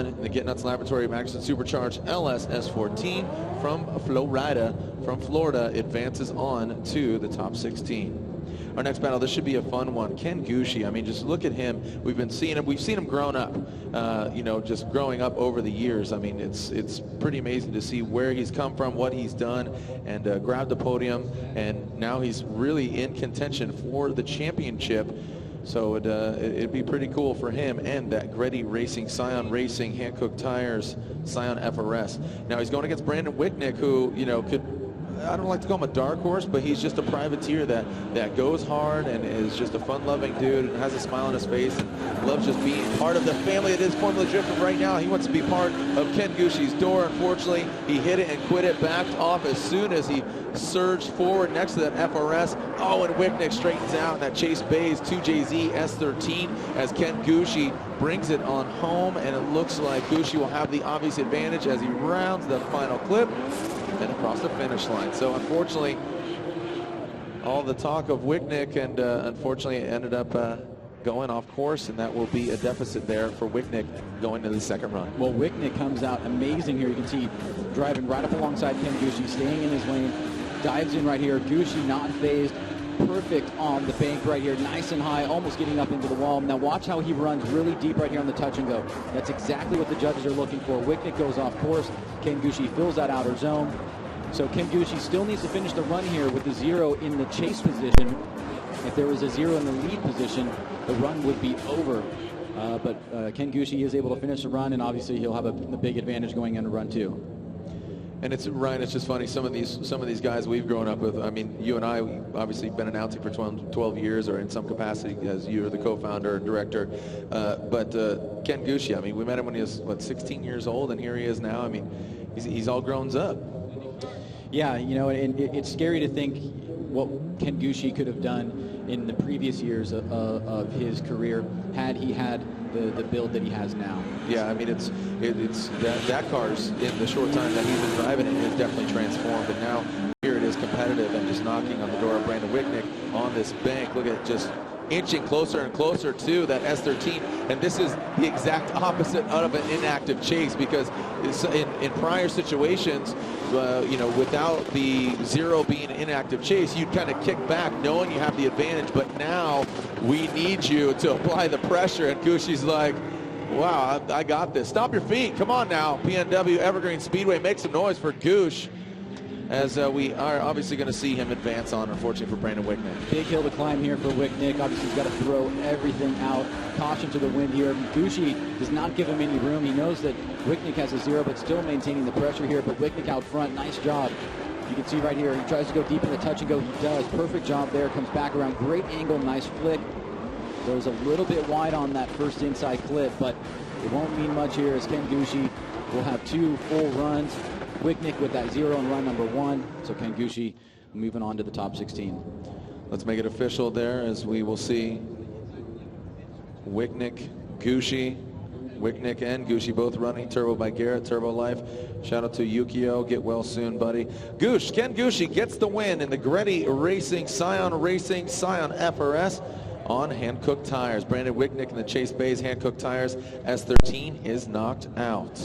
The Get Nuts Laboratory Maxson Supercharged LS S14 from Florida advances on to the top 16. Our next battle, this should be a fun one. Ken Gushi, I mean, just look at him. We've seen him grown up, just growing up over the years. I mean, it's pretty amazing to see where he's come from, what he's done, and grabbed the podium, and now he's really in contention for the championship. So it'd be pretty cool for him and that Greddy Racing, Scion Racing, Hankook Tires, Scion FRS. Now he's going against Brandon Wicknick, who, I don't like to call him a dark horse, but he's just a privateer that goes hard and is just a fun-loving dude and has a smile on his face and loves just being part of the family that is Formula Drift. Right now, he wants to be part of Ken Gushi's door. Unfortunately, he hit it and quit it, backed off as soon as he surged forward next to that FRS. Oh, and Wicknick straightens out in that Chase Bays 2JZ S13 as Ken Gushi brings it on home, and it looks like Gushi will have the obvious advantage as he rounds the final clip and across the finish line. So unfortunately, all the talk of Wicknick, and unfortunately it ended up going off course, and that will be a deficit there for Wicknick going to the second run. Well, Wicknick comes out amazing here. You can see driving right up alongside Ken Gushi, staying in his lane, dives in right here. Gushi not phased, perfect on the bank right here, nice and high, almost getting up into the wall. Now watch how he runs really deep right here on the touch and go. That's exactly what the judges are looking for. Wicknick goes off course. Ken Gushi fills that outer zone. So Ken Gushi still needs to finish the run here with the 0 in the chase position. If there was a 0 in the lead position, the run would be over. But Ken Gushi is able to finish the run, and obviously he'll have a big advantage going into run 2. And it's, Ryan, it's just funny, some of these guys we've grown up with. I mean, you and I, we've obviously been announcing for 12 years, or in some capacity as you're the co-founder and director. But Ken Gushi, I mean, we met him when he was, 16 years old, and here he is now. I mean, he's all grown up. Yeah, and it's scary to think what Ken Gushi could have done in the previous years of his career had he had the build that he has now. Yeah, I mean, it's that car's, in the short time that he's been driving it, has definitely transformed. And now here it is competitive and just knocking on the door of Brandon Wicknick on this bank. Look at just inching closer and closer to that S13, and this is the exact opposite of an inactive chase, because in prior situations, without the 0 being an inactive chase, you'd kind of kick back knowing you have the advantage, but now we need you to apply the pressure, and Gushi's like, wow, I got this. Stop your feet, come on now. PNW Evergreen Speedway, make some noise for Gush, as we are obviously going to see him advance on, unfortunately, for Brandon Wicknick. Big hill to climb here for Wicknick. Obviously, he's got to throw everything out. Caution to the wind here. Gushi does not give him any room. He knows that Wicknick has a 0, but still maintaining the pressure here. But Wicknick out front, nice job. You can see right here, he tries to go deep in the touch and go. He does. Perfect job there. Comes back around. Great angle, nice flick. Goes a little bit wide on that first inside clip, but it won't mean much here, as Ken Gushi will have 2 full runs. Wicknick with that 0 in run number 1. So Ken Gushi moving on to the top 16. Let's make it official there, as we will see Wicknick, Gushi, Wicknick and Gushi both running Turbo by Garrett, Turbo Life. Shout out to Yukio. Get well soon, buddy. Ken Gushi gets the win in the Greddy Racing, Scion FRS on Hankook Tires. Brandon Wicknick in the Chase Bays Hankook Tires S13 is knocked out.